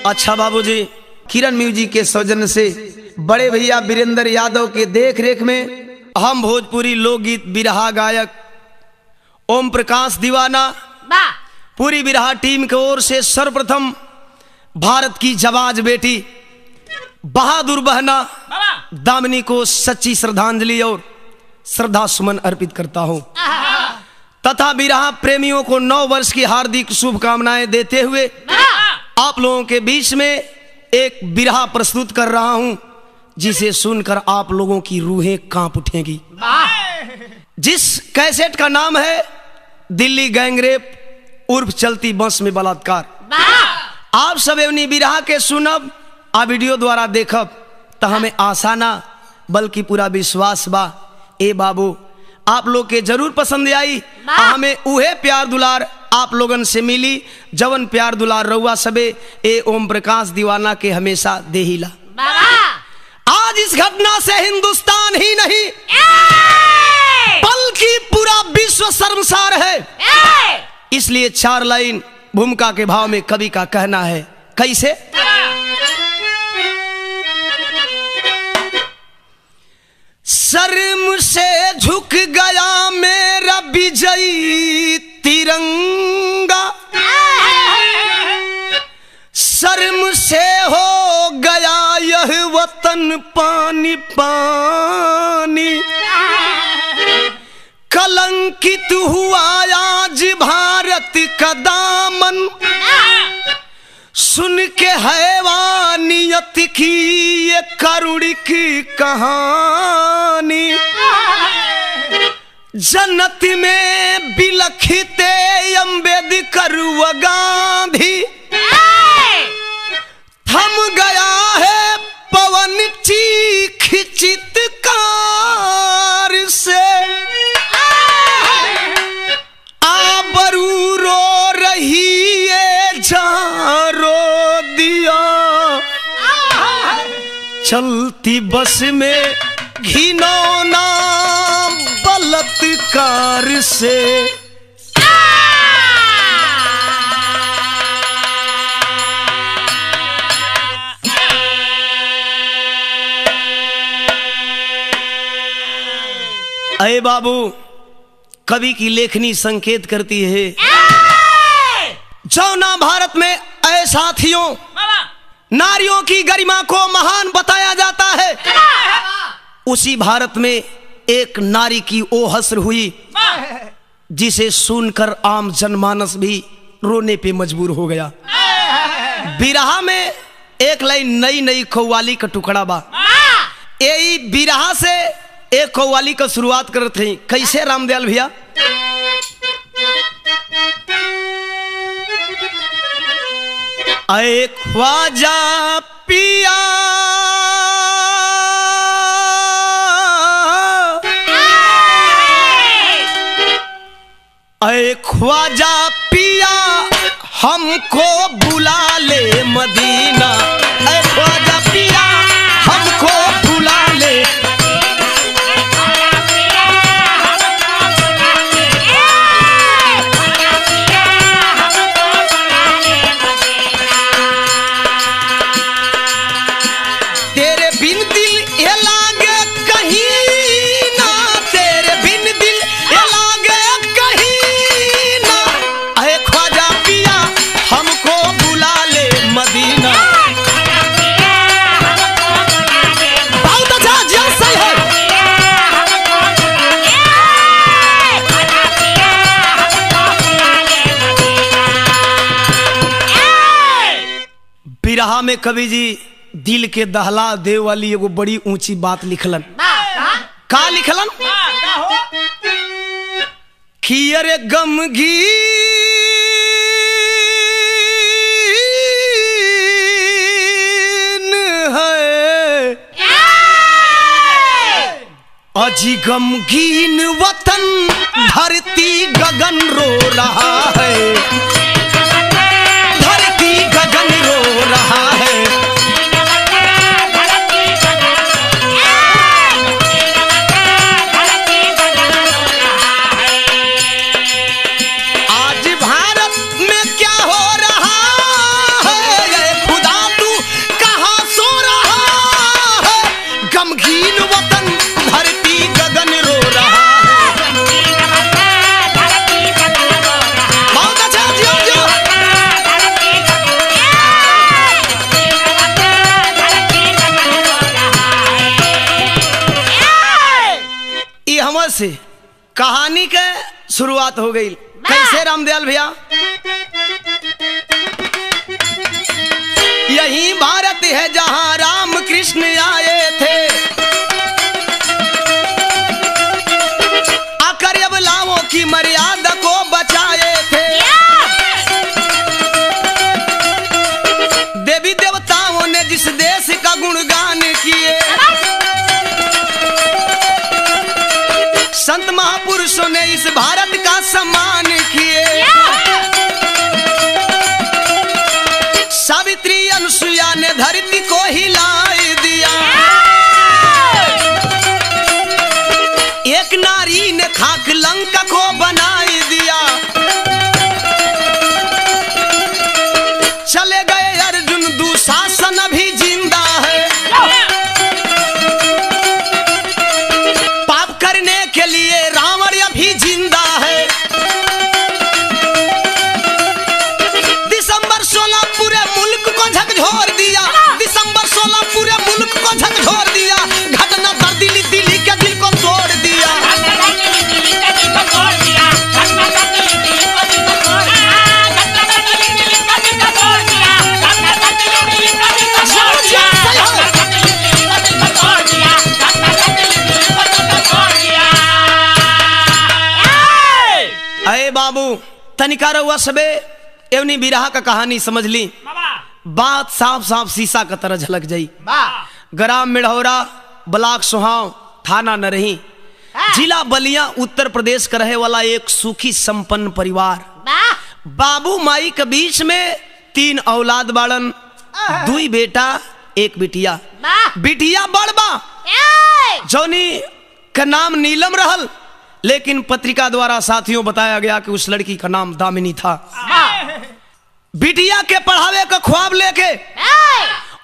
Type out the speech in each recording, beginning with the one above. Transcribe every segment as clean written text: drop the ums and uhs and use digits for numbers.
अच्छा बाबूजी, किरण म्यूजिक के सौजन्य से बड़े भैया वीरेंद्र यादव के देख रेख में हम भोजपुरी लोकगीत बिरहा गायक ओम प्रकाश दीवाना पूरी बिरहा टीम की ओर से सर्वप्रथम भारत की जवाज बेटी बहादुर बहना दामिनी को सच्ची श्रद्धांजलि और श्रद्धा सुमन अर्पित करता हूं तथा बिरहा प्रेमियों को 9 वर्ष की हार्दिक शुभकामनाएं देते हुए आप लोगों के बीच में एक बिरहा प्रस्तुत कर रहा हूं जिसे सुनकर आप लोगों की रूहें कांप उठेंगी। जिस कैसेट का नाम है दिल्ली गैंगरेप उर्फ चलती बस में बलात्कार। आप सब एवनी बिरहा के सुनब आ वीडियो द्वारा देखब तो हमें आशा ना बल्कि पूरा विश्वास बा ए बाबू आप लोग के जरूर पसंद आई। हमें उहे प्यार दुलार आप लोगन से मिली जवन प्यार दुलार रउआ सबे ए ओम प्रकाश दीवाना के हमेशा देहिला। आज इस घटना से हिंदुस्तान ही नहीं बल्कि पूरा विश्व शर्मसार है। इसलिए 4 लाइन भूमिका के भाव में कवि का कहना है कैसे। शर्म से झुक गया मेरा विजयी तिरंगा, शर्म से हो गया यह वतन पानी पानी, कलंकित हुआ आज भारत का दामन, सुन के हैवानियत की ये करुणी की कहानी, जन्नत में बिलखते अम्बेडकर व गांधी, थम गया है पवन चीख चित्कार से, आबरू रो रही है जहां रो दिया, चलती बस में घिनौना बलात्कार से। अरे बाबू कवि की लेखनी संकेत करती है जौना भारत में ऐ साथियों नारियों की गरिमा को महान बताया जाता है, उसी भारत में एक नारी की ओ हस्र हुई जिसे सुनकर आम जनमानस भी रोने पे मजबूर हो गया। बिरहा में एक लाइन नई नई कव्वाली का टुकड़ा बा। यही बिरहा से एक कव्वाली का शुरुआत करते हैं कैसे रामदयाल भैया। ऐ ख्वाजा पिया ऐ ख्वाजा पिया हमको बुला ले मदीना, ऐ ख्वाजा पिया हमको बुला ले, तेरे बिन दिल ये लागे कहीं ना, तेरे बिन दिल ये लागे कहीं ना, ऐ ख्वाजा पिया हमको बुला ले मदीना। बहुत अच्छा जैसा है। बिरहा में कवि जी दिल के दहला दे वाली एगो बड़ी ऊंची बात लिखलन। का लिखलन कि अरे गमगीन है अजी गमगीन वतन, धरती गगन रो रहा है, धरती गगन रो रहा है, आज भारत में क्या हो रहा है खुदा से कहानी के शुरुआत हो गई। कैसे रामदयाल भैया? यही भारत है जहां राम कृष्ण आए थे, आकर अबलाओं की मर्यादा को बचाए थे। देवी देवताओं ने जिस देश का गुणगान किए, संत महापुरुषों ने इस भारत का सम्मान किए। सावित्री अनुसुईया ने धरती को हिला दिया, एक नारी ने खाक लंका को बना दिया। चले गए अर्जुन, दुशासन अभी जिंदा है, पाप करने के लिए रावण अभी जिंदा है। दिसंबर 16 पूरे मुल्क को झकझोर दिया, दिसंबर 16 पूरे मुल्क को झकझोर दिया। घटना दर दिल्ली के दिल को तोड़ दिया। अरे बाबू तनिका रहुआ सबे एवनी बिरहा का कहानी समझ ली, बात साफ साफ शीशा का तरह झलक जाई। ग्राम मिढ़ौरा, ब्लॉक सोहाव, थाना नरही, जिला बलिया, उत्तर प्रदेश का रहे वाला एक सुखी संपन्न परिवार। बाबू माई के बीच में 3 औलाद बाड़न, 2 बेटा 1 बिटिया। बिटिया बड़बा जौनी का नाम नीलम रहल, लेकिन पत्रिका द्वारा साथियों बताया गया कि उस लड़की का नाम दामिनी था। बिटिया के पढ़ावे का ख्वाब लेके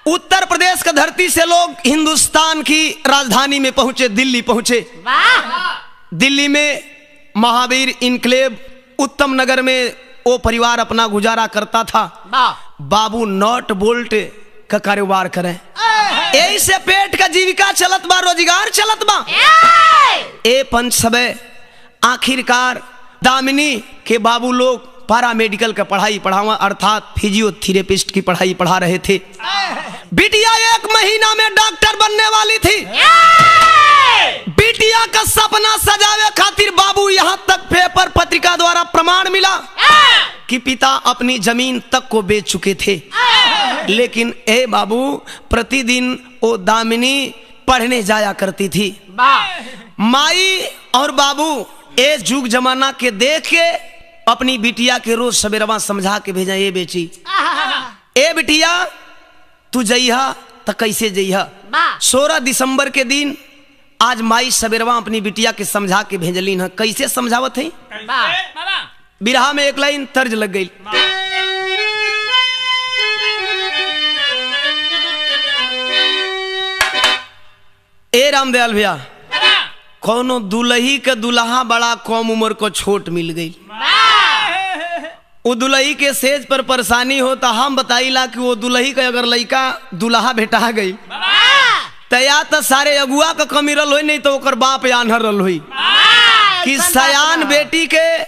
उत्तर प्रदेश का धरती से लोग हिंदुस्तान की राजधानी में पहुंचे, दिल्ली पहुंचे। दिल्ली में महावीर इनक्लेव उत्तम नगर में वो परिवार अपना गुजारा करता था। बाबू नॉट बोल्ट का कारोबार करें, यही से पेट का जीविका चलत बा, रोजगार चलत बा। ए पंच सबे आखिरकार दामिनी के बाबू लोग पारा मेडिकल का पढ़ाई पढ़ावा, अर्थात फिजियोथेरेपिस्ट की पढ़ाई पढ़ा रहे थे। बिटिया 1 महीना में डॉक्टर बनने वाली थी। बिटिया का सपना सजावे खातिर बाबू यहाँ तक पेपर पत्रिका द्वारा प्रमाण मिला कि पिता अपनी जमीन तक को बेच चुके थे। लेकिन ए बाबू प्रतिदिन वो दामिनी पढ़ने जाया करती थी। माई और बाबू ए जुग जमाना के देख के अपनी बिटिया के रोज सवेरवा समझा के भेजा, ये बेची ए बिटिया तू जइहा तो कैसे जइहा। 16 दिसंबर के दिन आज माई सवेरवा अपनी बिटिया के समझा के भेजली न। कैसे समझावत है? बिरहा में एक लाइन तर्ज लग गई। ए रामदयाल भैया, कोनो दुल्ही के दुल्हा बड़ा कम उम्र को छोट मिल गई। वो दुल्ही के सेज पर परेशानी होता, हम बताइला कि वो दुल्ही के अगर लड़का दुल्हा भेटा गई तो या तो सारे अगुआ का कमी रल हो, नहीं तो ओकर बाप आन्हर रल हुई कि सयान बेटी के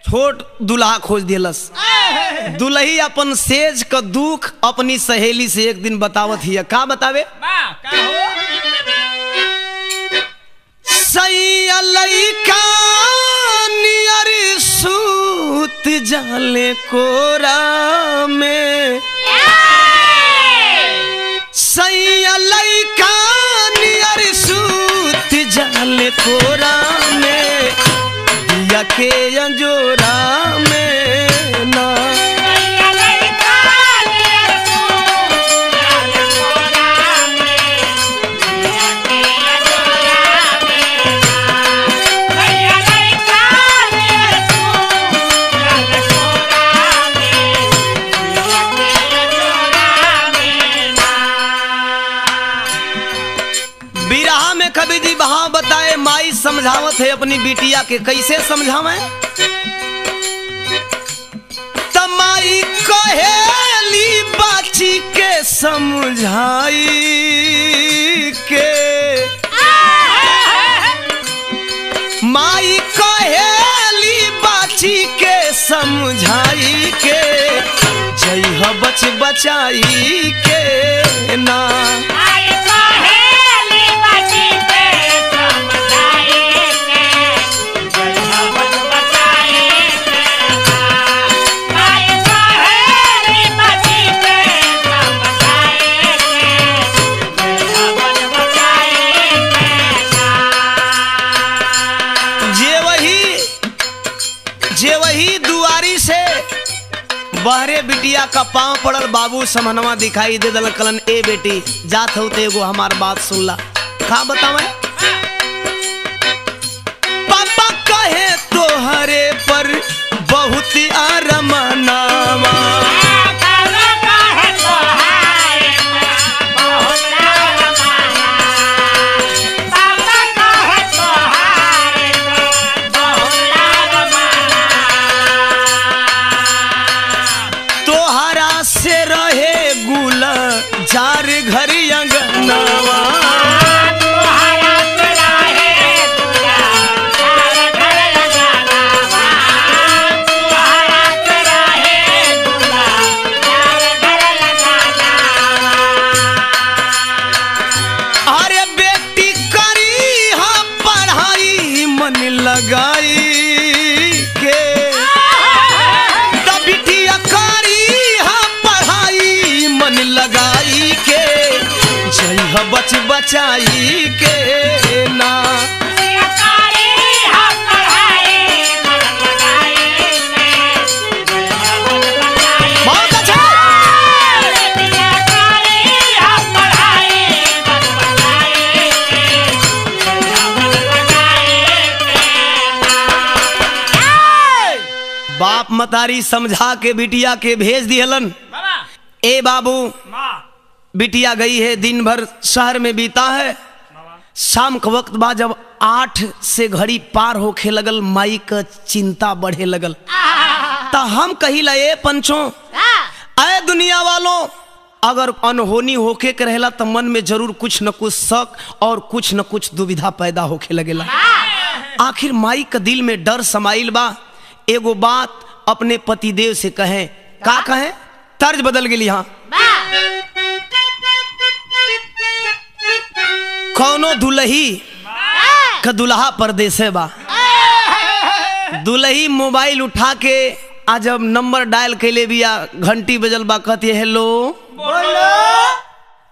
छोट दुल्हा खोज दिलस। दुल्ही अपन सेज का दुख अपनी सहेली से एक दिन बतावत ही। का बतावे? सैया लइका नियर सूत जाले कोरा में, सैया लइका नियर सूत जाले कोरा में, दिया के अंजोरा में ना। बताए माई समझावत है अपनी बिटिया के, कैसे समझावे? तमाई कहेली बाची के समझाई के, जइह बच बचाई के ना। जे वही दुआरी से बहरे बिटिया का पांव पड़ल, बाबू समनवा दिखाई दे दल कलन, ए बेटी जात हो ते एगो हमार बात सुन ला। का बतावे? पापा कहे तोहरे पर बहुत आरमनावा, जार घर अंगनावा, अरे बेटी करी हा पढ़ाई मन लगाई के, बिटिया करी हा पढ़ाई मन लगाई के, जइह बच बचाई के ना। बहुत अच्छा। बाप मतारी समझा के बिटिया के भेज दिहलन। ए बाबू बिटिया गई है, दिन भर शहर में बीता है, शाम के वक्त बाद जब 8 से घड़ी पार होखे लगल, माई का चिंता बढ़े लगल। तो हम कहिला ए पंचों, अरे दुनिया वालों, अगर अनहोनी होके के रहेला तो मन में जरूर कुछ न कुछ शक और कुछ न कुछ दुविधा पैदा होके लगेला। आखिर माई का दिल में डर समाइल बा। एगो बात अपने पतिदेव से कहे, का कहे? तर्ज बदल गई। हाँ, कौनो दुल्ही का दुल्हा परदेसे बा, दुल्ही मोबाइल उठा के आज जब नंबर डायल कैले बिया, घंटी बजल बा, कहती है हेलो बोलो।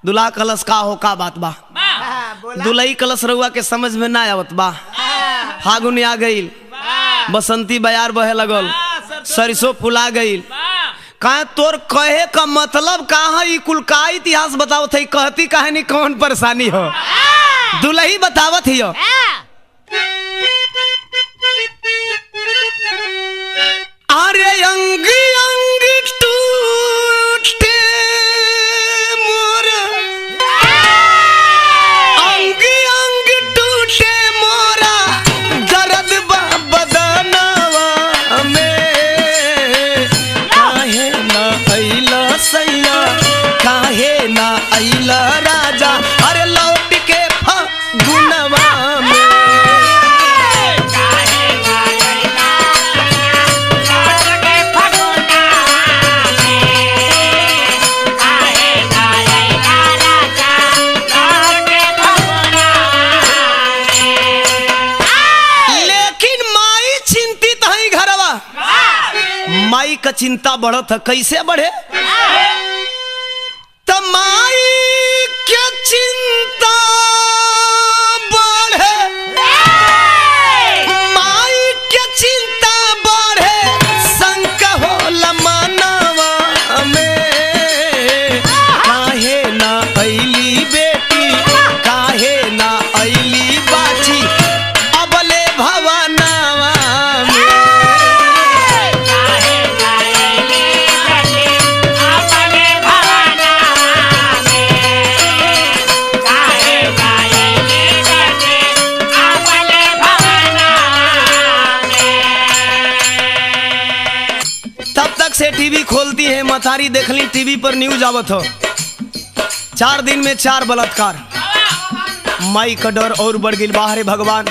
दुल्हा कलश का हो, का बात बा? दुल्ही कलश रहुआ के समझ में ना आवत बा। फागुन आ गईल, बसंती बयार बहे लगल, सरसों फुला गईल। कहे तोर कहे का मतलब का है? कुल का इतिहास बतावत है, कहती कहानी कौन परेशानी हो? दुल्ही बतावत ही हो। अरे अंग अंग टूटे मोर, अंग अंग टूटे मोरा, दर्द बदनवा में, काहे ना अइला सैया, काहे ना अइला राजा, अरे लौट के फगुनवा में। माई का चिंता बढ़त है, कैसे बढ़े? तो माई क्या चिंता बढ़े, माई क्या चिंता बढ़े, शंका होला मनवा में, काहे ना अइली बेटी, काहे ना अइली बाची, अबले भवनवा में। से टीवी खोलती है, मथारी देखली टीवी पर न्यूज आवत हो, 4 दिन में 4 बलात्कार। माई का डर और बढ़ गई। बाहरे भगवान,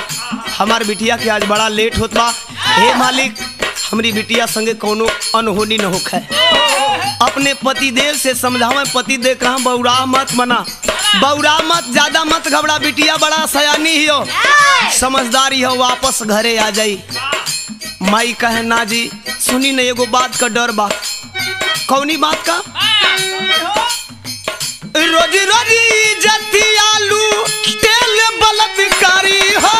हमार बिटिया के आज बड़ा लेट होत बा। हे मालिक, हमारी बिटिया संगे कोनो अनहोनी न होखे, अपने पतिदेव से समझावे, पति देव कहा बौरा मत मना, बौरा मत, ज्यादा मत घबरा, बिटिया बड़ा सयानी ही हो, समझदारी हो, वापस घरे आ जाई। माई कहे ना जी सुनी नहीं, एगो बात का डर बा। कौनी बात का? रोजी रोजी जती आलू तेल बलात्कारी हो,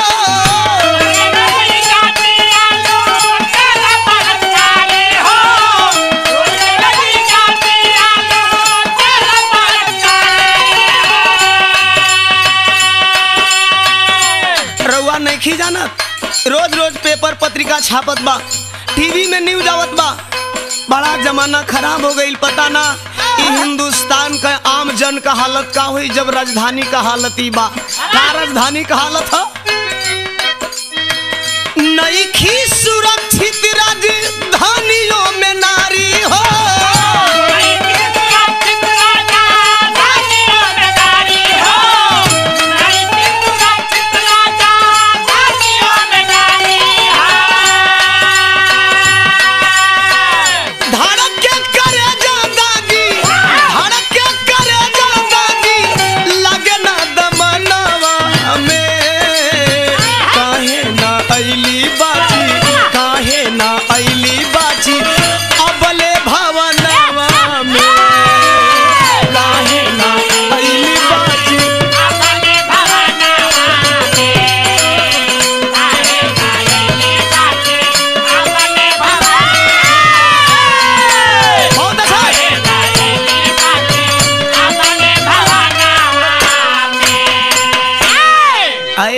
रउआ नहीं जानत, रोज रोज पेपर पत्रिका छापत बा, टीवी में न्यूज आवत बा, बड़ा जमाना खराब हो गई। पता ना हिंदुस्तान का आम जन का हालत का हुई जब राजधानी का हालत ही बा। का राजधानी का हालत है? नई खी सुरक्षित राजधानियों में नारी हो,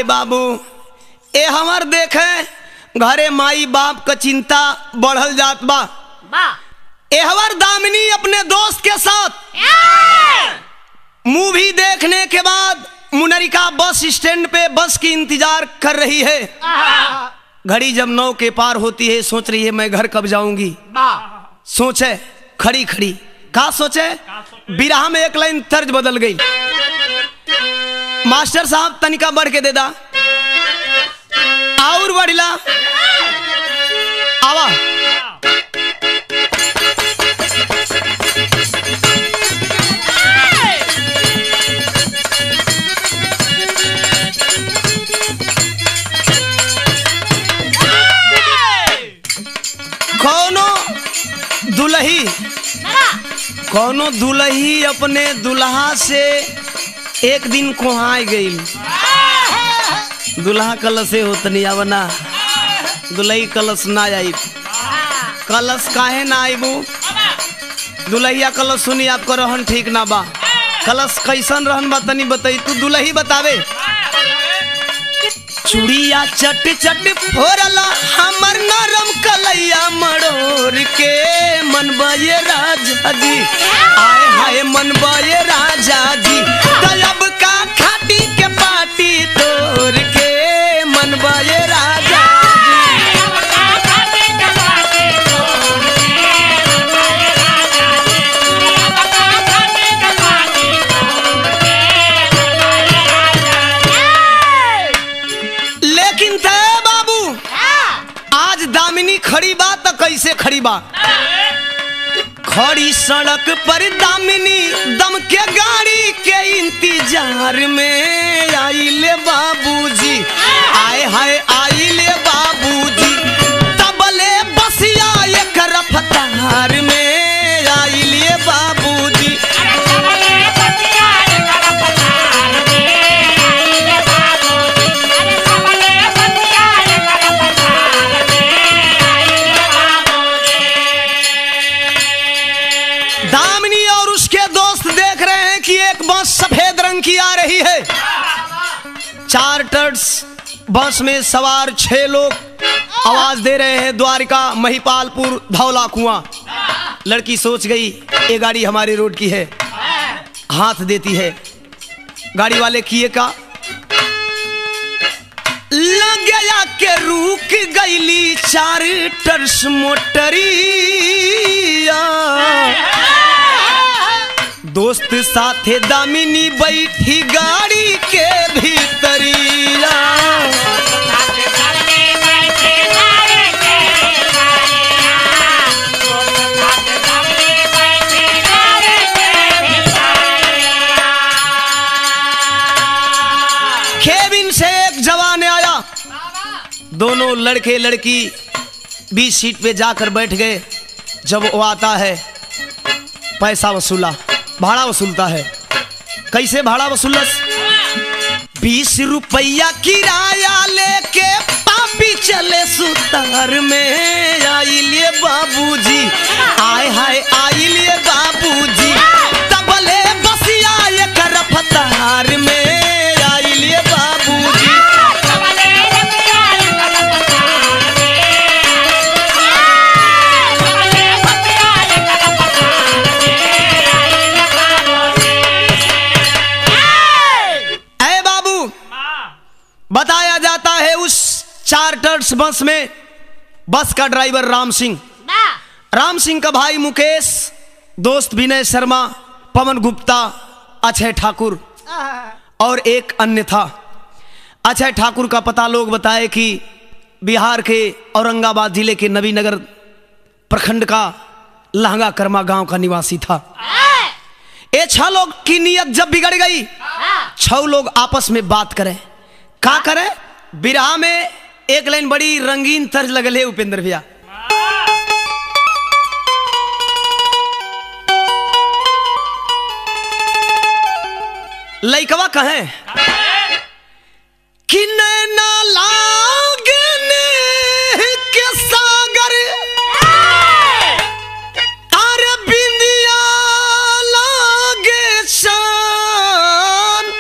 बाबू ए हमर देखे घरे माई बाप का चिंता बढ़ल जात बा। एहवर दामिनी अपने दोस्त के साथ मूवी देखने के बाद मुनरिका बस स्टैंड पे बस की इंतजार कर रही है। घड़ी जब 9 के पार होती है, सोच रही है मैं घर कब जाऊंगी। सोचे खड़ी खड़ी का सोचे, बिरहा में एक लाइन तर्ज बदल गई। मास्टर साहब तनिका बढ़ के दे दा और बढ़िला आवा। कौनो दुल्ही अपने दुल्हा से एक दिन कोहाई गई। दुल्हा कलश से होतनी आवना, दुल्ही कलश ना आई। कलश काहे ना आईबू? दुल्हिया कलश सुनी आपको रहन ठीक ना बा। कलश कैसन रहन बा तनी बताई, तू दुल्ही बतावे। चूड़िया चट चट फोरला हमर नरम कलैया मरोर के, मन बये राजा जी, आए हाय मन बये राजा जी, तलब का खाटी के पाटी तोड़ के, मन बये राजा खड़ी बा तो कैसे खड़ी बा? खड़ी सड़क पर दामिनी दम के गाड़ी के इंतजार में आइले बाबूजी, आए हाय आइले बाबूजी, तबले बसिया एक रफ्तार में आइले बाबूजी। सफेद रंग की आ रही है। चार्टर्स बस में सवार 6 लोग आवाज दे रहे हैं द्वारिका, महिपालपुर, धौला कुआं। लड़की सोच गई ये गाड़ी हमारे रोड की है, हाथ देती है। गाड़ी वाले किए का लग गया के रुक गईली चार्टर्स मोटरिया, दोस्त साथे दामिनी बैठी गाड़ी के भीतरिया। दोनों लड़के लड़की बीच सीट पे जाकर बैठ गए। जब वो आता है पैसा वसूला, भाड़ा वसूलता है। कैसे भाड़ा वसूलस? 20 रुपया किराया लेके पापी चले सुतार में। आई लिए बाबूजी, आय हाय आई लिए बाबूजी, तबले बसिया ये कर फतार में। आई लिए बाबूजी, बताया जाता है उस चार्टर्स बस में बस का ड्राइवर राम सिंह का भाई मुकेश, दोस्त विनय शर्मा, पवन गुप्ता, अक्षय ठाकुर और एक अन्य था। अक्षय ठाकुर का पता लोग बताए कि बिहार के औरंगाबाद जिले के नबीनगर प्रखंड का लहंगा कर्मा गांव का निवासी था। ये 6 लोग की नीयत जब बिगड़ गई, 6 लोग आपस में बात करें। का करे? बिरहा में एक लाइन बड़ी रंगीन तर्ज लगल है उपेंद्र भैया। लइकवा कहे कि नैना लागने के सागर, अरे बिंदिया लागे शान।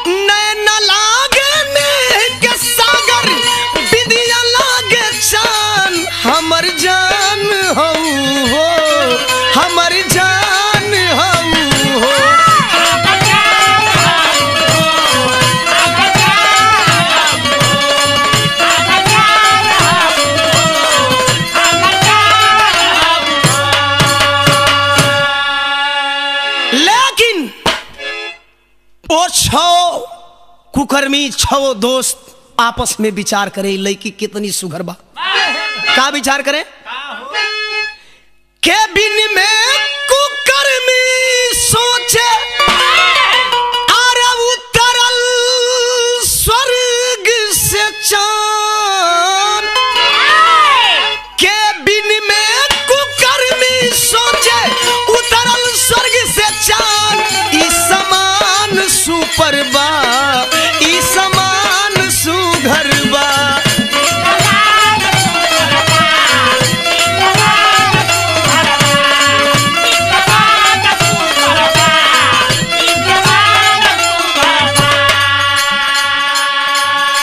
नैना लागने के सागर, बिंदिया लागे शान। हमर जान हो, हमर जान हो। और 6 कुकर्मी 6 दोस्त आपस में विचार करे लड़की कितनी सुघर बा। का विचार करे? के बिन में कुकर्मी सोचे, अरे उतरल स्वर्ग से चांद। के बिन में कुकर्मी सोचे, उतरल स्वर्ग से चांद। इस समान सुपर बा, ई समान सुघर बा।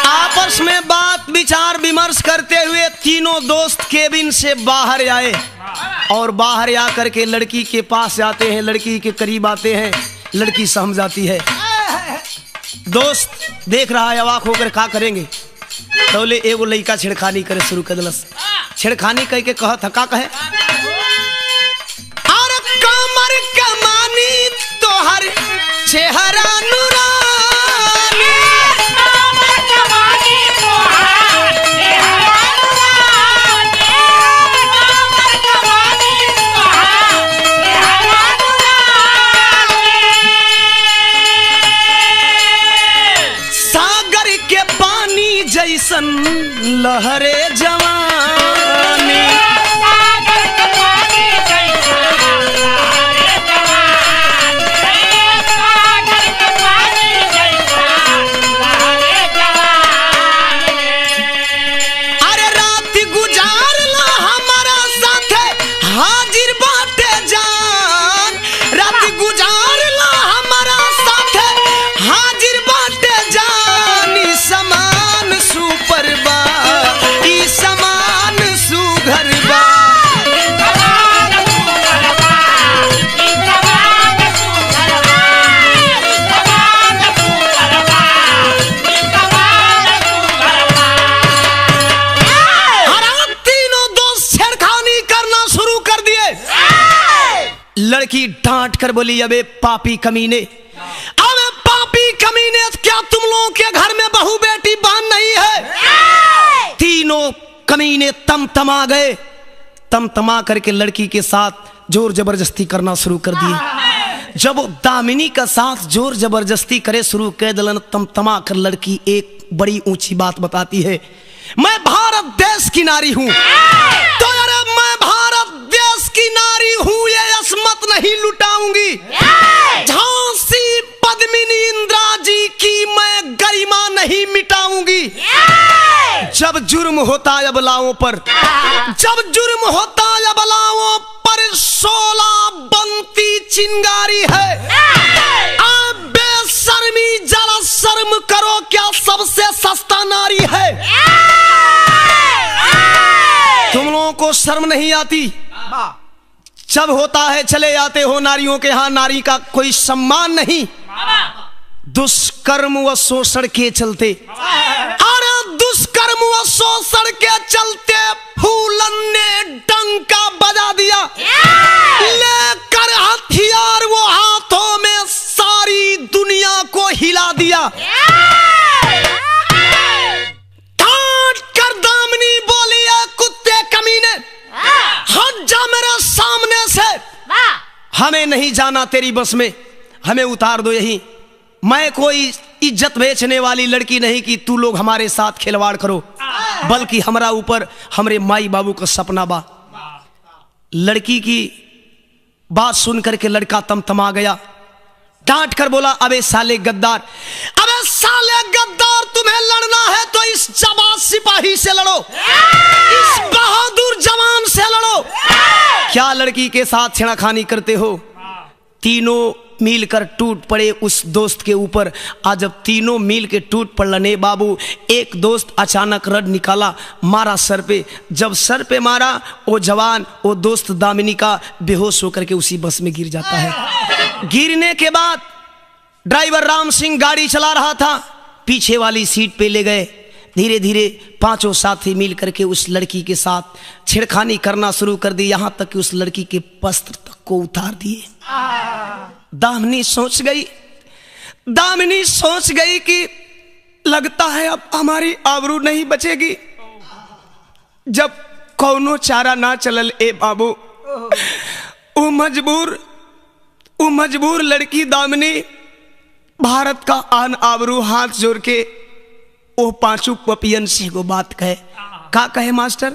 आपस में बात विचार विमर्श करते हुए तीनों दोस्त केबिन से बाहर आए और बाहर आकर के लड़की के पास जाते हैं, लड़की के करीब आते हैं। लड़की सहम जाती है। दोस्त देख रहा है अवाक होकर का करेंगे। तौले एगो लड़का छेड़खानी करे शुरू कर दिलस। छेड़खानी कह के कहत का कहे, अरे कमर कमानी तोहर चेहरा नूरानी। कमर कमानी तोहर चेहरा नूरानी। कमर कमानी तोहर चेहरा नूरानी। सागर के पानी जैसन लहरे जवानी। सागर के पानी जैसन लहरे जवानी। सागर के पानी जैसन लहरे जवानी। अरे रात गुजारला हमारा साथे हाजिर बाटे जान। रात गुजारला हमारा साथे हाजिर बाटे जान। ई समान सुपर बा, ई समान सुघर बा। तीनों दोस्त छेड़खानी करना शुरू कर दिए। लड़की डांट कर बोली, अबे पापी कमीने, अबे पापी कमीने, क्या तुम लोगों के घर में बहू बेटी बहन नहीं है? तीनों कमीने तमतमा गए। तमतमा करके लड़की के साथ जोर जबरदस्ती करना शुरू कर दिए। जब वो दामिनी का साथ जोर जबरदस्ती करे शुरू कर दिलन, तमतमा कर लड़की एक बड़ी ऊंची बात बताती है। मैं भारत देश की नारी हूं, तो अरे मैं भारत देश की नारी हूं, ये असमत नहीं लुटाऊंगी। झांसी पद्मिनी इंदिरा जी की मैं गरिमा नहीं मिटाऊंगी। जब जुर्म होता है अबलाओं पर, जब जुर्म होता है अबलाओं पर, 16 बनती चिंगारी है। आप बेशर्मी जरा शर्म करो, क्या सबसे सस्ता नारी है? तुम लोगों को शर्म नहीं आती? जब होता है चले आते हो नारियों के यहाँ, नारी का कोई सम्मान नहीं। दुष्कर्म व शोषण के चलते, अरे दुष्कर्म व शोषण के चलते फूलन ने डंका बजा दिया, लेकर हथियार वो हाथों में सारी दुनिया को हिला दिया। डांट कर दामिनी बोली, है कुत्ते कमीने, हट जा मेरे सामने से, हमें नहीं जाना तेरी बस में, हमें उतार दो यहीं। मैं कोई इज्जत बेचने वाली लड़की नहीं कि तू लोग हमारे साथ खिलवाड़ करो, बल्कि हमारा ऊपर हमरे माई बाबू का सपना बा। लड़की की बात सुनकर के लड़का तमतमा गया, डांट कर बोला, अबे साले गद्दार, अबे साले गद्दार, तुम्हें लड़ना है तो इस जवान सिपाही से लड़ो, इस बहादुर जवान से लड़ो। क्या लड़की के साथ छेड़खानी करते हो? तीनों मिलकर टूट पड़े उस दोस्त के ऊपर। आज जब तीनों मिल के टूट पड़ने बाबू, एक दोस्त अचानक रड निकाला, मारा सर पे। जब सर पे मारा, वो जवान, वो दोस्त दामिनी का बेहोश होकर के उसी बस में गिर जाता है। गिरने के बाद ड्राइवर राम सिंह गाड़ी चला रहा था, पीछे वाली सीट पे ले गए। धीरे धीरे पांचों साथी मिल करके उस लड़की के साथ छेड़खानी करना शुरू कर दी, यहां तक कि उस लड़की के वस्त्र तक को उतार दिए। दामिनी सोच गई, दामिनी सोच गई कि लगता है अब हमारी आबरू नहीं बचेगी। जब कौनो चारा ना चलल ए बाबू, वो मजबूर लड़की दामिनी भारत का आन आबरू हाथ जोड़ के वो पांचों पपियन से को बात कहे। का कहे मास्टर?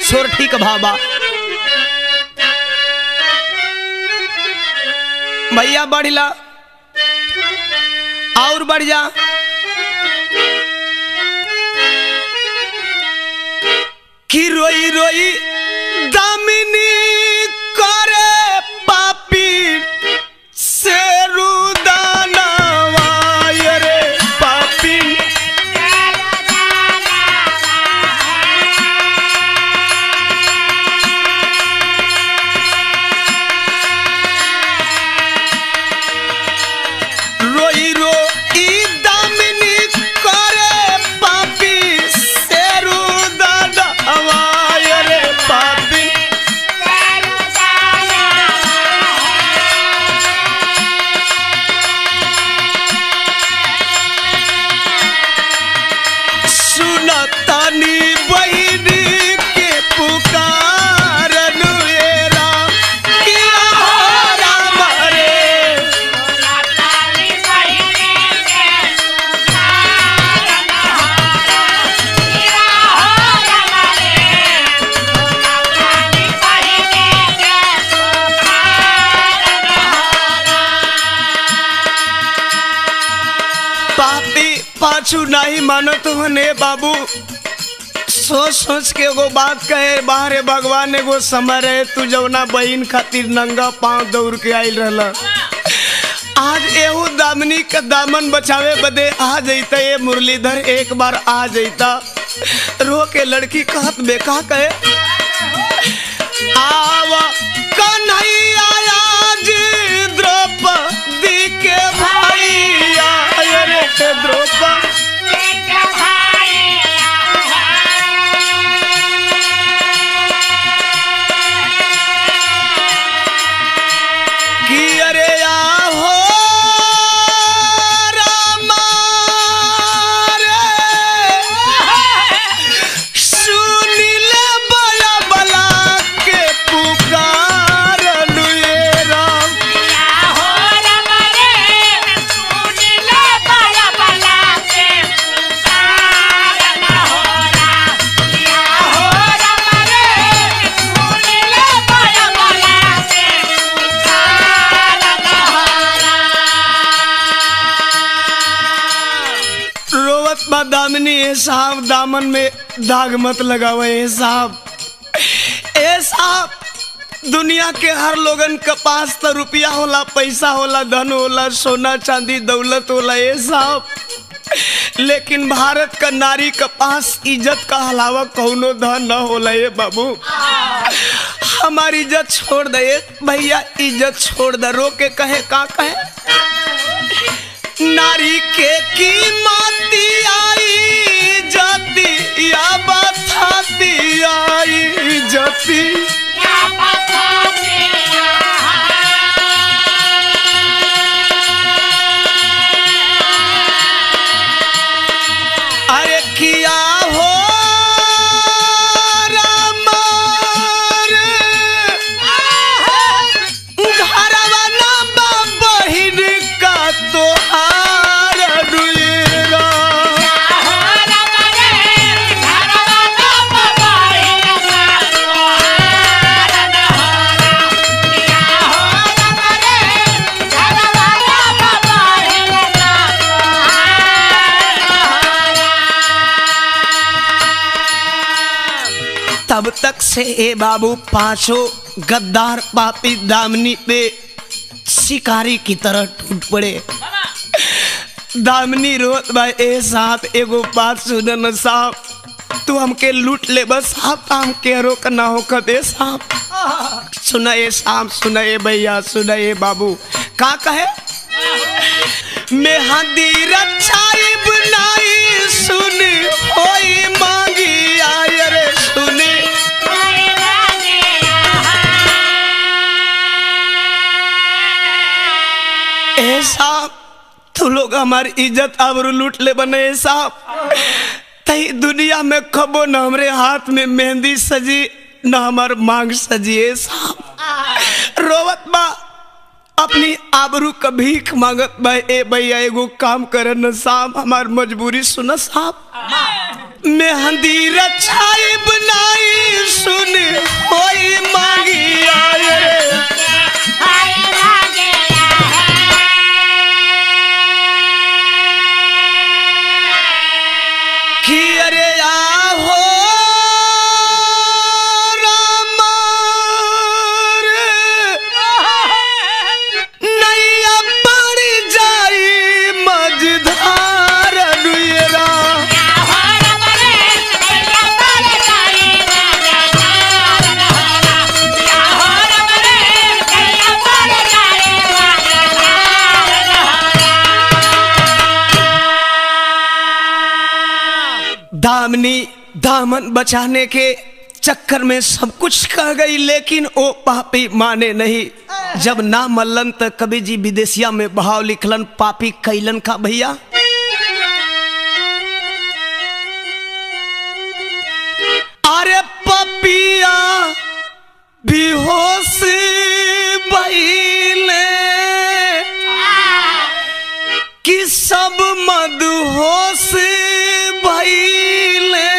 सोरठी का भाबा, भैया बढ़िला और बढ़ जा, कि रोई रोई दामिनी करे पापी से रुदाना रे पापी। रोई रोई दामिनी करे पापी से रुदाना रे पापी। सुनतानी बहिनी के पुकार नुएरा किया राम रे। पापी पाछू नहीं मानो तुमने बाबू, सोच सोच के वो बात कहे, बाहरे भगवान ने वो समय रहे, तू जवना बहन खातिर नंगा पांव दौड़ के आयल रहला। आज एहू दामिनी का दामन बचावे बदे आ जाता, ये मुरलीधर एक बार आ जाता। रो के लड़की कहत बेका कहे, आवा कन्हैया आज द्रौपदी के भाई आए रे द्रौपदी। कि अरे आहो रामा रे, सुनी ले बला बला के पुकार। बा दामिनी ए साहब, दामन में दाग मत लगावे ए साहब। ए साहब, दुनिया के हर लोगन के पास तो रुपया होला, पैसा होला, धन होला, सोना चांदी दौलत होला ए साहब, लेकिन भारत का नारी के पास इज्जत का अलावा कौनो धन न होला ये बाबू। हमारी इज्जत छोड़ दे भैया, इज्जत छोड़ दे। रो के कहे का कहे, नारी के कीमत आई जाती या बथाती आई जाती, अरे किया हो घरवा ना बहिन का तोहार रुएरा, तब तक से ए बाबू पांचों गद्दार पापी दामिनी पे शिकारी की तरह टूट पड़े। दामिनी रोत भाई ए साहब एगो बात सुनन साहब, तू हमके लूट ले बस साहब, काम के रोक ना हो कबे साहब। सुना ए साहब, सुना ए भैया, सुना ए बाबू का कहे, मेहंदी रचाई बनाई सुन होई मांगी आय रे सुनी, ए साहब तू लोग हमारी इज्जत आबरू लूट ले बने साहब। तही दुनिया में खबो न हमरे हाथ में मेहंदी सजी न हमार मांग सजी है साहब। रोवत बा अपनी आबरू का भीख मांगत बा। ए भैया एगो काम करे न साहब, हमार मजबूरी सुन साहब। मेहंदी रचाई बनाई सुन होई मांगी आए रे, दामिनी दामन बचाने के चक्कर में सब कुछ कह गई, लेकिन ओ पापी माने नहीं। जब ना मल्लन त कवि जी विदेशिया में बहाव लिखलन, पापी कैलन का भैया, अरे पपिया बेहोश भइले कि सब मदहोश भइले,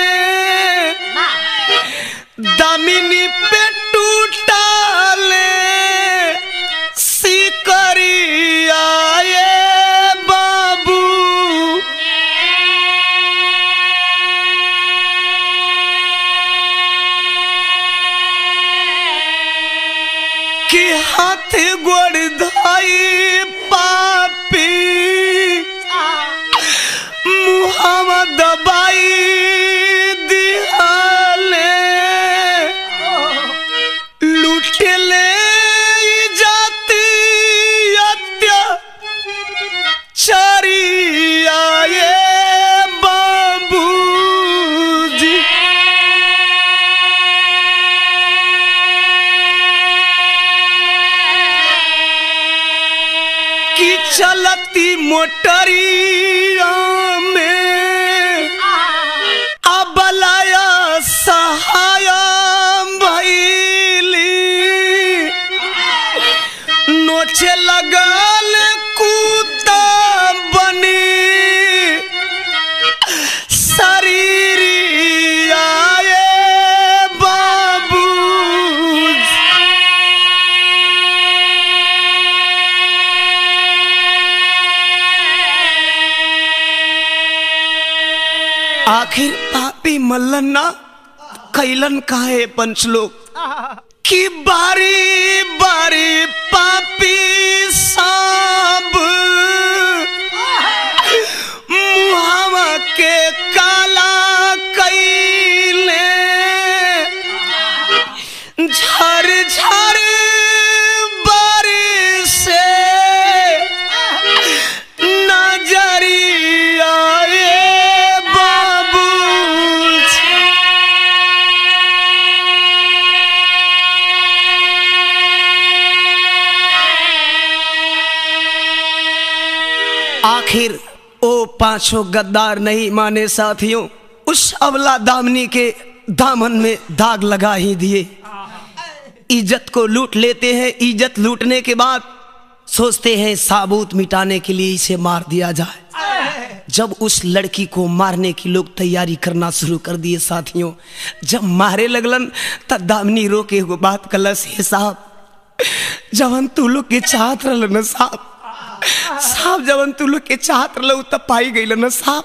दामिनी पे टूटाले सिकरिया ये बाबू, कि हाथ गोड़ धाई पापी मुहावा दबाई दिहाले, लूटे ले जाती अत्याचारी आए बाबू जी। कि चलती मोटरिया में अबलाया सहाया भइली, नोचे लगल कुत्ता बनी शरीर आए बाबू, आखिर पापी मल्लन ना कैलन काहे पंचलोक कि बारी बारी पापी सब मुहावा के काला कैले झर झर बारिश से नजरिया बाबू आखिर ओ पांचों गद्दार नहीं माने साथियों, उस अबला दामनी के दामन में दाग लगा ही दिए। इज्जत को लूट लेते हैं, इज्जत लूटने के बाद सोचते हैं साबूत मिटाने के लिए इसे मार दिया जाए। जब उस लड़की को मारने की लोग तैयारी करना शुरू कर दिए साथियों, जब मारे लगलन तब दामनी रो के वो बात कलस है साहब, जवन तू लोग के चाहत रहल न साहब, साहब जवन तू लोग के चाहत रहल तब पाई गई न साहब।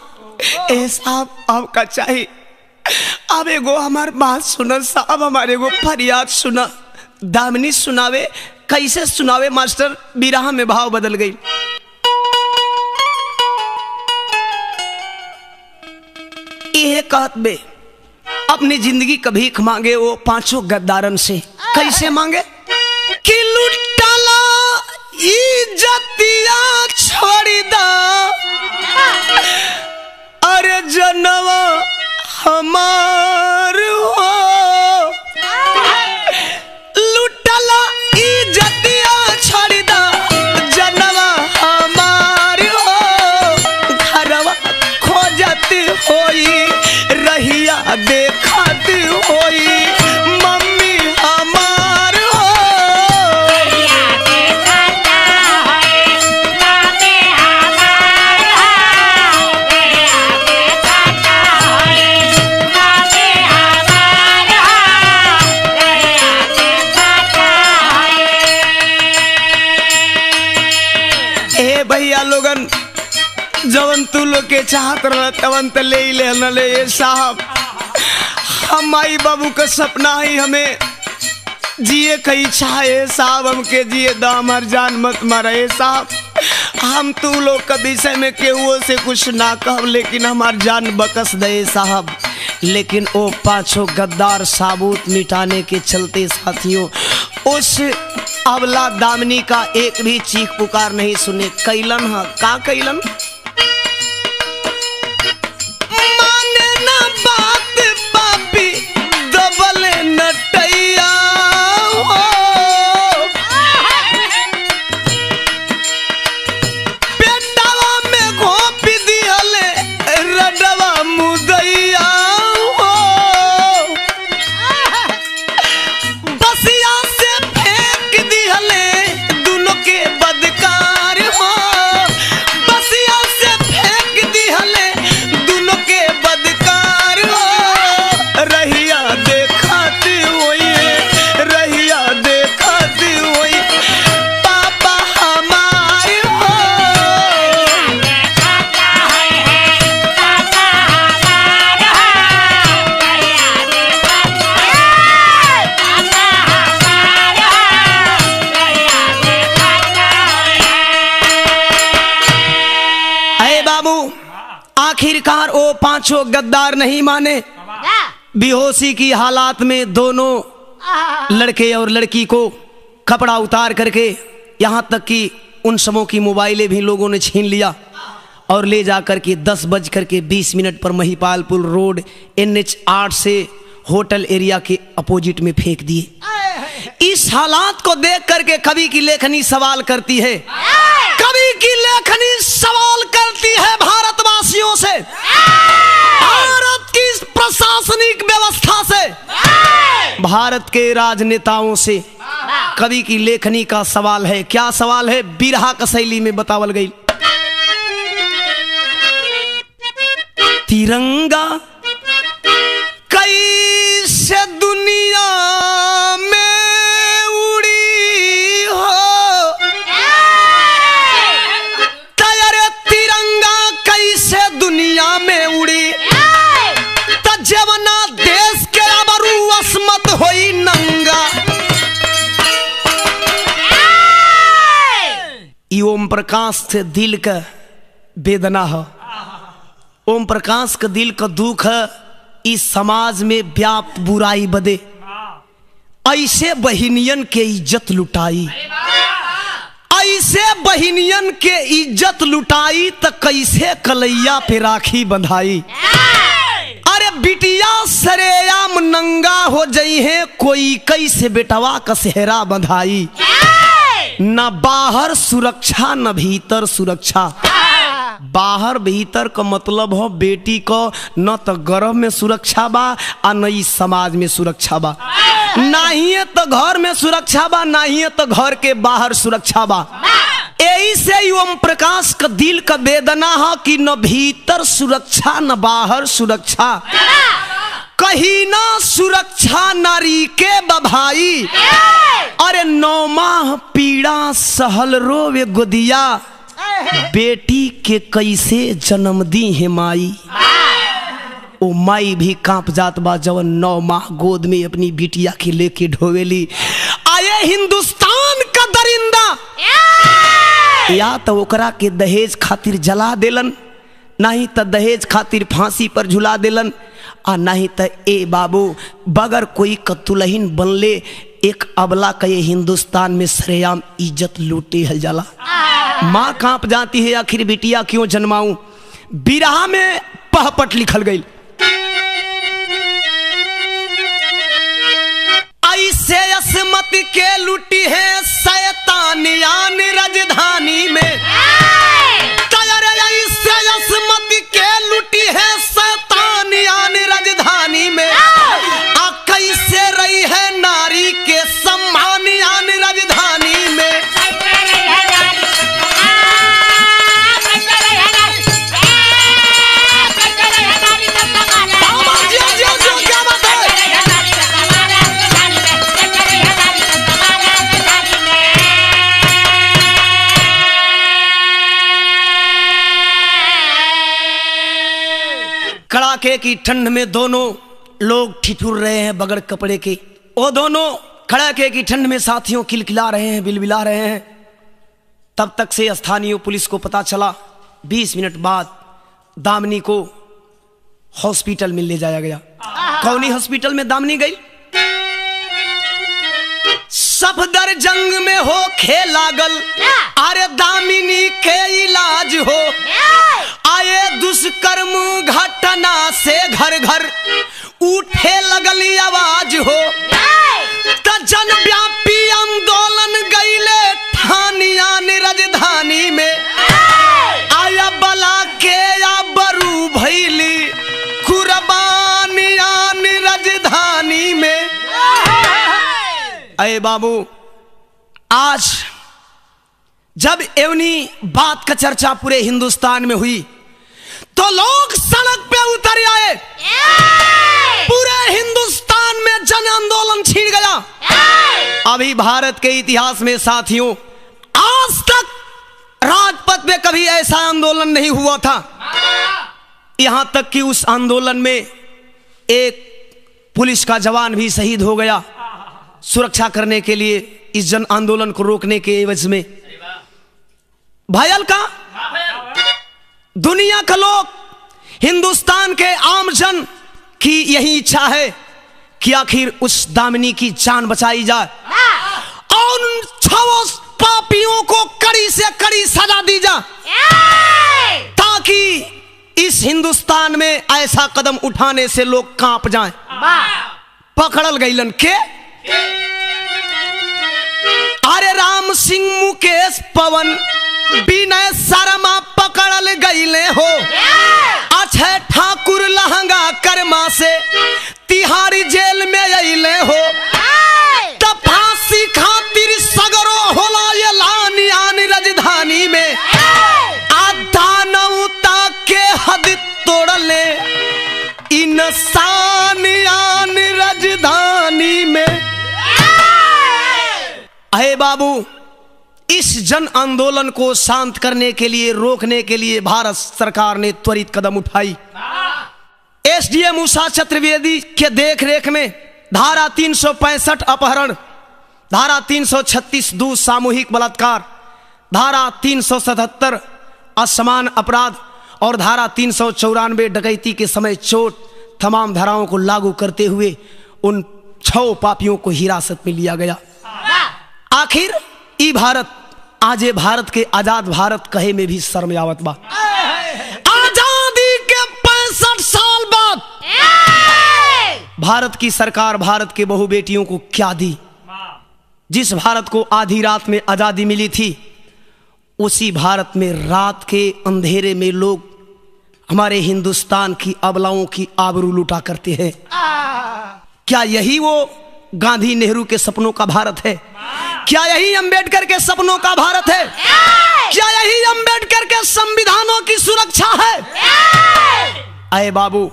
ए साहब आपका चाहिए, अब एगो हमार बात सुना साहब, हमारे एगो फरियाद सुना। दामनी सुनावे, कैसे सुनावे मास्टर, बिरहा में भाव बदल गई। यह कहत बे अपनी जिंदगी का भीख मांगे वो पांचों गद्दारन से। कैसे मांगे कि लुटाला इज्जतिया छोड़ी दा, अरे जनवा हमार हो, लुटला इज्जतिया छोड़ी दा, जनवा हमार हो, घरवा खोजत होई, रहिया देखत होई, मम्मी हमार हो, रहिया देखत होई, मम्मी हमार हो, रहिया देखत होई, मम्मी हमार हो, रहिया देखत होई। ए भैया लोगन, जवन तू लोग के चाहत रह तवन त ले ले न ले साहब, हम माई बाबू का सपना ही हमें जिए का इच्छा है साहब, हमके जिए दा, हमार जान मत मारे साहब। हम तू लोग का विषय में केहू से कुछ ना कह, लेकिन हमार जान बकस दे साहब। लेकिन वो पांचों गद्दार साबूत मिटाने के चलते साथियों, उस अबला दामनी का एक भी चीख पुकार नहीं सुने। कैलन हा का कैलन, माने ना बात पापी दबल नटैया हो, पेटवा में घोप दिहले रडवा मुदैया हो, बसिया से फेंक दिहले दोनों के बदकार हो, बसिया से फेंक दिहले दोनों के बदकार हो, रहिया देखत होई, रहिया देखत होई, पापा हमार हो, देखत होई है, पापा हमार हो, रहिया देखत होई, पापा हमार हो, रहिया देखत होई। अरे बाबू, आखिरकार वो पांचों गद्दार नहीं माने। बेहोशी की हालात में दोनों लड़के और लड़की को कपड़ा उतार करके, यहाँ तक कि उन सबों की मोबाइलें भी लोगों ने छीन लिया और ले जाकर के 10:20 पर महिपालपुर रोड NH 8 से होटल एरिया के अपोजिट में फेंक दिए। इस हालात को देख करके कवि की लेखनी सवाल करती है, कवि की लेखनी सवाल करती है भारतवासियों से, भारत की प्रशासनिक व्यवस्था से, भारत के राजनेताओं से। कवि की लेखनी का सवाल है, क्या सवाल है, बिरहा का शैली में बतावल गई। तिरंगा कैसे दुनिया में उड़ी हो, तैयार तिरंगा कैसे दुनिया में उड़ी, ये ओम प्रकाश से दिल का वेदना है, ओम प्रकाश का दिल का दुख है। इस समाज में व्याप्त बुराई बदे ऐसे बहिनियन के इज्जत लुटाई, ऐसे बहिनियन के इज्जत लुटाई तो कैसे कलैया पे राखी बंधाई। अरे बिटिया सरेआम नंगा हो जाई है, कोई कैसे बेटवा का सेहरा बंधाई। न बाहर सुरक्षा न भीतर सुरक्षा, बाहर भीतर का मतलब हो बेटी को न तो गर्भ में सुरक्षा बा और न ही समाज में सुरक्षा बा, नहीं है तो घर में सुरक्षा बा, नहीं है तो घर के बाहर सुरक्षा बा। यही से ओम प्रकाश का दिल का वेदना है कि न भीतर सुरक्षा न बाहर सुरक्षा, कहीं ना सुरक्षा नारी के बभाई। अरे 9 माह पीड़ा सहल रोवे गोदिया, बेटी के कैसे जन्म दी है माई। ओ माई भी कांप जात बा जवन 9 माह गोद में अपनी बिटिया के लेके ढोवेली। आए हिंदुस्तान का दरिंदा या तो ओकरा के दहेज खातिर जला देलन, नहीं तो दहेज खातिर फांसी पर झुला देलन, और नहीं तो ए बाबू बगर कोई कतुलहीन बनले एक अबला का ये हिंदुस्तान में सरेआम इज्जत लूटे हल जाला। माँ कांप जाती है आखिर बिटिया क्यों जन्माऊं। बिरहा में पहपट लिखल गई, ऐसे असमत के लुटी है शैतानियान राजधानी में। ऐसे असमत के लुटी है शैतानियान राजधानी में, आ कैसे रही है नारी के सम्मानियान राजधानी में। कड़ाके की ठंड में दोनों लोग ठिठुर रहे हैं बगैर कपड़े के। वो दोनों कड़ाके की ठंड में साथियों किलकिला रहे हैं, बिलबिला रहे हैं। तब तक से स्थानीय पुलिस को पता चला। 20 मिनट बाद दामिनी को हॉस्पिटल में ले जाया गया। कौनी हॉस्पिटल में दामिनी गई? सफदर जंग में हो खेलागल, अरे दामिनी के इलाज हो। आए दुष्कर्म घटना से घर घर उठे लगली आवाज हो। त जन व्यापी आंदोलन गईले ठानियान राजधानी में। आया बला के या बरू भैली कुर्बानियान राजधानी में। अरे बाबू आज जब एवनी बात का चर्चा पूरे हिंदुस्तान में हुई तो लोग सड़क पे उतर आए। पूरे हिंदुस्तान में जन आंदोलन छिड़ गया। अभी भारत के इतिहास में साथियों आज तक राजपथ पे कभी ऐसा आंदोलन नहीं हुआ था। यहां तक कि उस आंदोलन में एक पुलिस का जवान भी शहीद हो गया सुरक्षा करने के लिए, इस जन आंदोलन को रोकने के एवज में। भायल का दुनिया का लोग, हिंदुस्तान के आम जन की यही इच्छा है कि आखिर उस दामिनी की जान बचाई जाए और उन 6 पापियों को कड़ी से कड़ी सजा दी जाए, ताकि इस हिंदुस्तान में ऐसा कदम उठाने से लोग कांप जाएं। पकड़ल गईलन के अरे राम सिंह, मुकेश, पवन, विनय शर्मा पकड़ल गईले हो। अक्षय ठाकुर लहंगा कर्मा से तिहारी जेल में अइले हो। त फांसी खातिर सगरो होला ये लानियान राजधानी में। दानवता के हद तोड़ले इंसानियान राजधानी में। अहे बाबू इस जन आंदोलन को शांत करने के लिए, रोकने के लिए भारत सरकार ने त्वरित कदम उठाई। एसडीएम उषा चतुर्वेदी के देखरेख में धारा 365 अपहरण, धारा 336 दूध सामूहिक बलात्कार, धारा 377 असमान अपराध और धारा 394 डकैती के समय चोट तमाम धाराओं को लागू करते हुए उन 6 पापियों को हिरासत में लिया गया। आखिर ई भारत आज भारत के आजाद भारत कहे में भी शर्म आवत बा। आजादी के 65 साल बाद भारत की सरकार भारत के बहु बेटियों को क्या दी? जिस भारत को आधी रात में आजादी मिली थी, उसी भारत में रात के अंधेरे में लोग हमारे हिंदुस्तान की अबलाओं की आबरू लूटा करते हैं। क्या यही वो गांधी नेहरू के सपनों का भारत है? क्या यही अंबेडकर के सपनों का भारत है? क्या यही अंबेडकर के संविधानों की सुरक्षा है? अरे बाबू,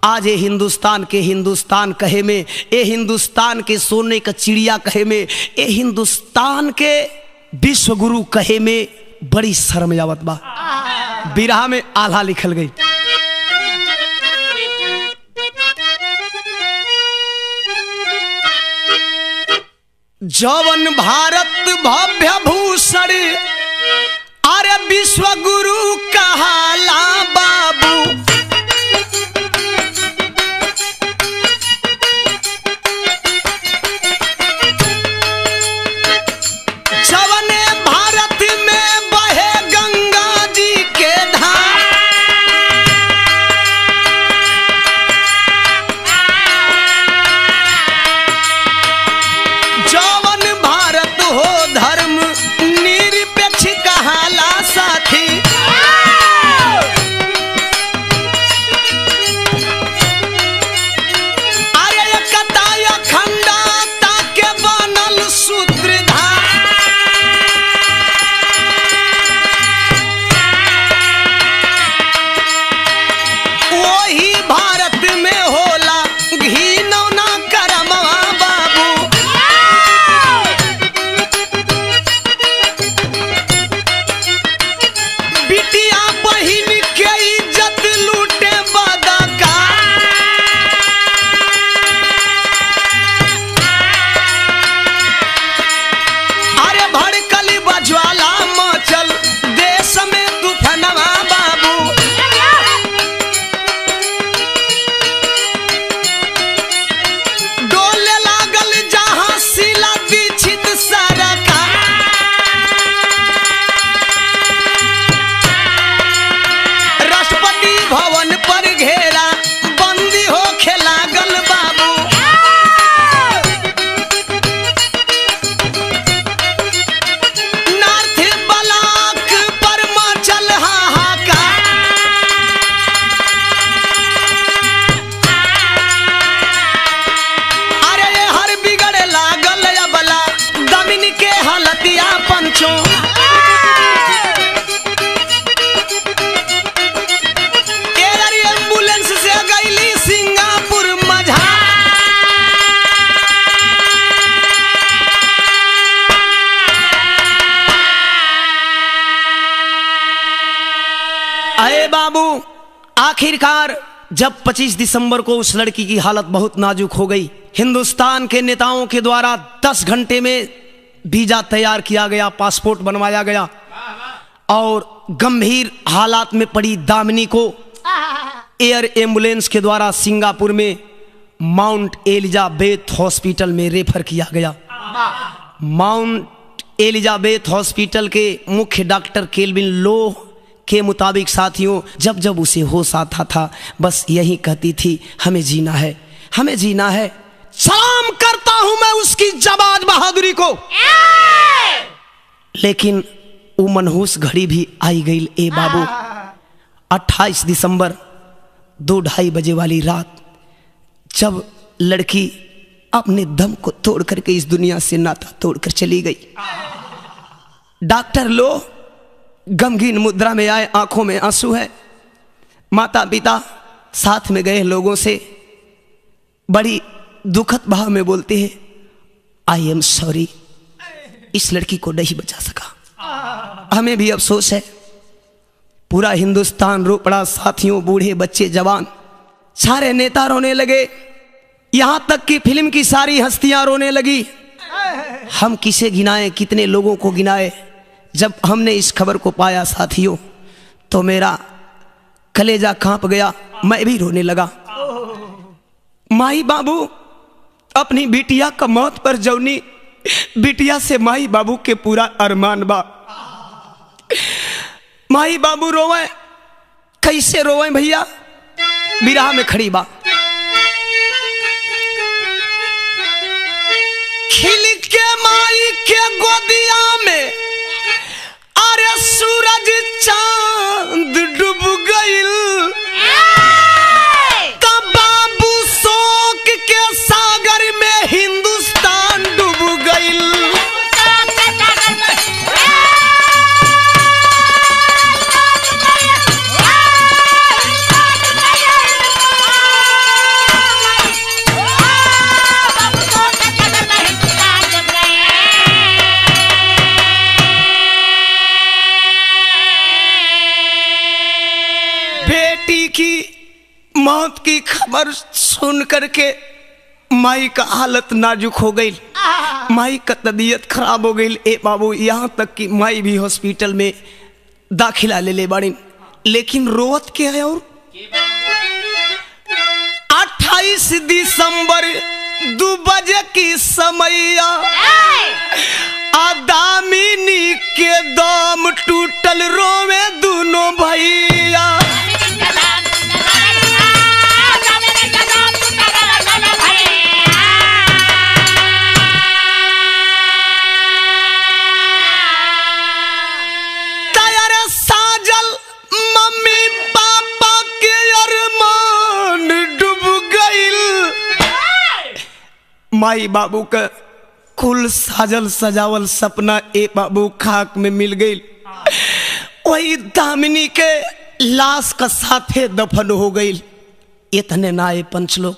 आज ये हिंदुस्तान कहे में, ये हिंदुस्तान के सोने का चिड़िया कहे में, ये हिंदुस्तान के विश्व गुरु कहे में बड़ी शर्म आवत बा। बिरहा में आल्हा लिखल गई। जवन भारत भव्य भूषण अरे विश्व गुरु कहाला बाबू, जवने भारत में बहे गंगा जी के धार, जवन भारत हो धर्म निरपेक्ष कहाला साथी। अरे एकता अखंडता के बनल सूत्रधार, वही भारत में होला घिनौना करमवा बाबू। बिटिया बहिन के इज्जत लूटे बदका, अरे भड़कल बज्वाला मचल देश में तूफानवा बाबू। डोले लागल जहां शिला दीक्षित सरका, राष्ट्रपति भवन पर घेरा बंदी हो लागल बाबू। नॉर्थ ब्लॉक पर मचल हाहाकार, अरे ये हर बिगड़े लागल अबला दमिन के हलतिया पंचों। एयर एम्बुलेंस से गईली सिंगापुर मझा, अरे बाबू, आखिरकार जब 25 दिसंबर को उस लड़की की हालत बहुत नाजुक हो गई, हिंदुस्तान के नेताओं के द्वारा 10 घंटे में वीजा तैयार किया गया, पासपोर्ट बनवाया गया और गंभीर हालात में पड़ी दामिनी को एयर एम्बुलेंस के द्वारा सिंगापुर में माउंट एलिजाबेथ हॉस्पिटल में रेफर किया गया। माउंट एलिजाबेथ हॉस्पिटल के मुख्य डॉक्टर केल्विन लो के मुताबिक साथियों, जब जब उसे होश आता था बस यही कहती थी, हमें जीना है, हमें जीना है। सलाम करता हूं मैं उसकी जाबाज बहादुरी को। लेकिन वो मनहूस घड़ी भी आई गई ए बाबू। 28 दिसंबर 2-2:30 बजे वाली रात, जब लड़की अपने दम को तोड़ करके इस दुनिया से नाता तोड़कर चली गई, डॉक्टर लो गमगीन मुद्रा में आए, आंखों में आंसू है। माता पिता साथ में गए लोगों से बड़ी दुखद भाव में बोलते हैं, आई एम सॉरी, इस लड़की को नहीं बचा सका। हमें भी अफसोस है। पूरा हिंदुस्तान रो पड़ा साथियों, बूढ़े बच्चे जवान सारे नेता रोने लगे, यहां तक कि फिल्म की सारी हस्तियां रोने लगी। हम किसे गिनाएं, कितने लोगों को गिनाएं जब हमने इस खबर को पाया साथियों तो मेरा कलेजा कांप गया, मैं भी रोने लगा। माई बाबू अपनी बिटिया का मौत पर जौनी बिटिया से माई बाबू के पूरा अरमान बा। माई बाबू रोवे, कैसे रोवे भैया, बिरहा में खड़ी बा। खिल के माई के गोदिया में अरे सूरज चांद डूब गइल, तब बाबू शोक के सागर में हिंदुस्तान डूब गइल। बेटी की मौत की खबर सुन करके माई का हालत नाजुक हो गई, माई का तबीयत खराब हो गई। ए बाबू, यहाँ तक कि माई भी हॉस्पिटल में दाखिला ले बाड़ी, लेकिन रोवत के है। और 28 दिसंबर 2 बजे की समैया दामिनी के दम टूटल, रोवे दोनों भैया। माई बाबू का कुल साजल सजावल सपना ए बाबू खाक में मिल गई। वही दामिनी के लाश का साथे दफन हो गई। इतने नाए पंच लोग,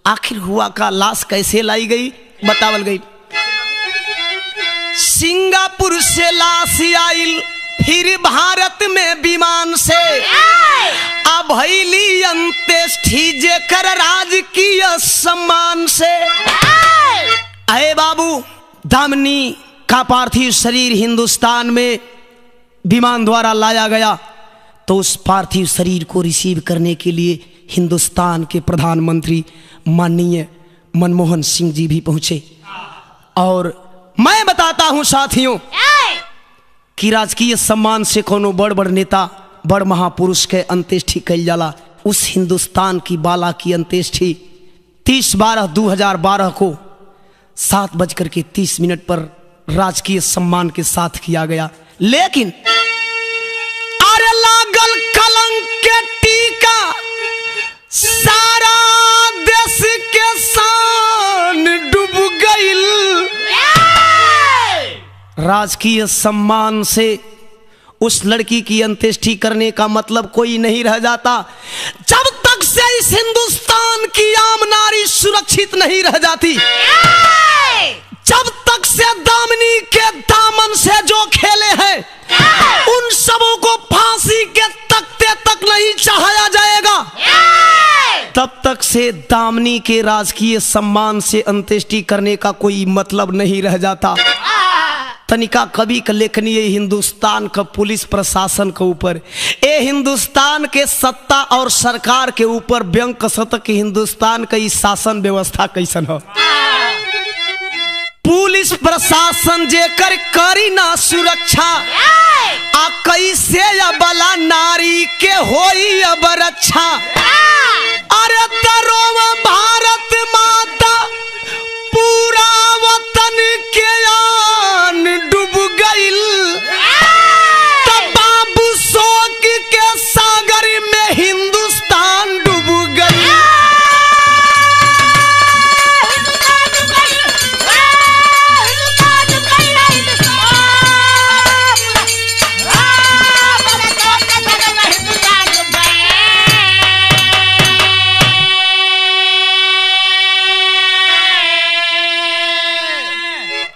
आखिर हुआ का लाश कैसे लाई गई बतावल गई। सिंगापुर से लाश आइल, फिर भारत में विमान से अभैली अंत्येष्टि जेकर राजकीय सम्मान से। अरे बाबू, दामिनी का पार्थिव शरीर हिंदुस्तान में विमान द्वारा लाया गया, तो उस पार्थिव शरीर को रिसीव करने के लिए हिंदुस्तान के प्रधानमंत्री माननीय मनमोहन सिंह जी भी पहुंचे। और मैं बताता हूं साथियों कि राजकीय सम्मान से कोनो बड़ बड़ नेता, बड़ महापुरुष के अंत्येष्टि कल जाला। उस हिंदुस्तान की बाला की अंत्येष्टि 30/12/2012 को 7:30 पर राजकीय सम्मान के साथ किया गया। लेकिन अरे लागल कलंक के टीका, सारा देश के शान डूब गइल। राजकीय सम्मान से उस लड़की की अंत्येष्टि करने का मतलब कोई नहीं रह जाता जब तक से इस हिंदुस्तान की आम नारी सुरक्षित नहीं रह जाती, जब तक से दामिनी के दामन से जो खेले हैं उन सबों को फांसी के तख्ते तक नहीं चढ़ाया जाएगा, तब तक से दामिनी के राजकीय सम्मान से अंत्येष्टि करने का कोई मतलब नहीं रह जाता। तनिका कवि का लेखनीय हिंदुस्तान का पुलिस प्रशासन के ऊपर, ए हिंदुस्तान के सत्ता और सरकार के ऊपर व्यंग कसत कि हिंदुस्तान का इस शासन व्यवस्था कैसन हो। पुलिस प्रशासन जेकर करी ना सुरक्षा, आ कैसे अबला नारी के होई अब रक्षा। अरे तरोव भारत माता, पूरा वतन के आन डूब गइल, तब बाबू शोक के सागर में हिंदुस्तान डूब गइल।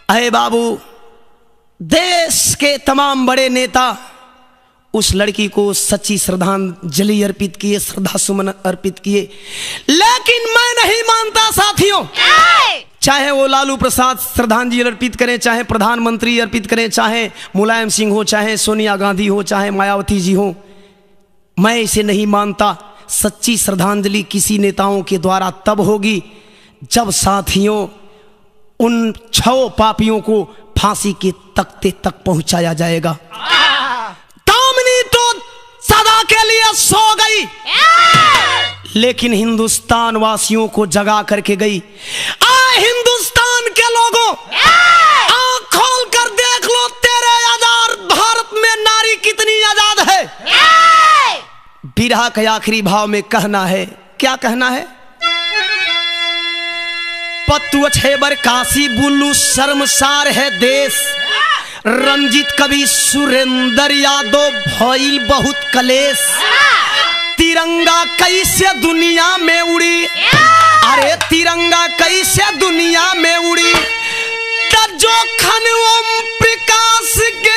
अरे बाबू, देश के तमाम बड़े नेता उस लड़की को सच्ची श्रद्धांजलि अर्पित किए, श्रद्धा सुमन अर्पित किए, लेकिन मैं नहीं मानता साथियों चाहे वो लालू प्रसाद श्रद्धांजलि अर्पित करें, चाहे प्रधानमंत्री अर्पित करें, चाहे मुलायम सिंह हो, चाहे सोनिया गांधी हो, चाहे मायावती जी हो, मैं इसे नहीं मानता। सच्ची श्रद्धांजलि किसी नेताओं के द्वारा तब होगी जब साथियों उन 6 पापियों को फांसी के तख्ते तक पहुंचाया जाएगा। दामिनी तो सदा के लिए सो गई, लेकिन हिंदुस्तान वासियों को जगा करके गई। हिंदुस्तान के लोगों, आंख खोल कर देख लो, तेरे आजाद भारत में नारी कितनी आजाद है। बिरहा के आखिरी भाव में कहना है, क्या कहना है? पत्तु छेबर काशी बुल्लू शर्मसार है देश, रंजित कवि सुरेंद्र यादव भइल बहुत कलेश। तिरंगा कैसे दुनिया में उड़ी, अरे तिरंगा कैसे दुनिया में उड़ी, जो खन ओम प्रकाश के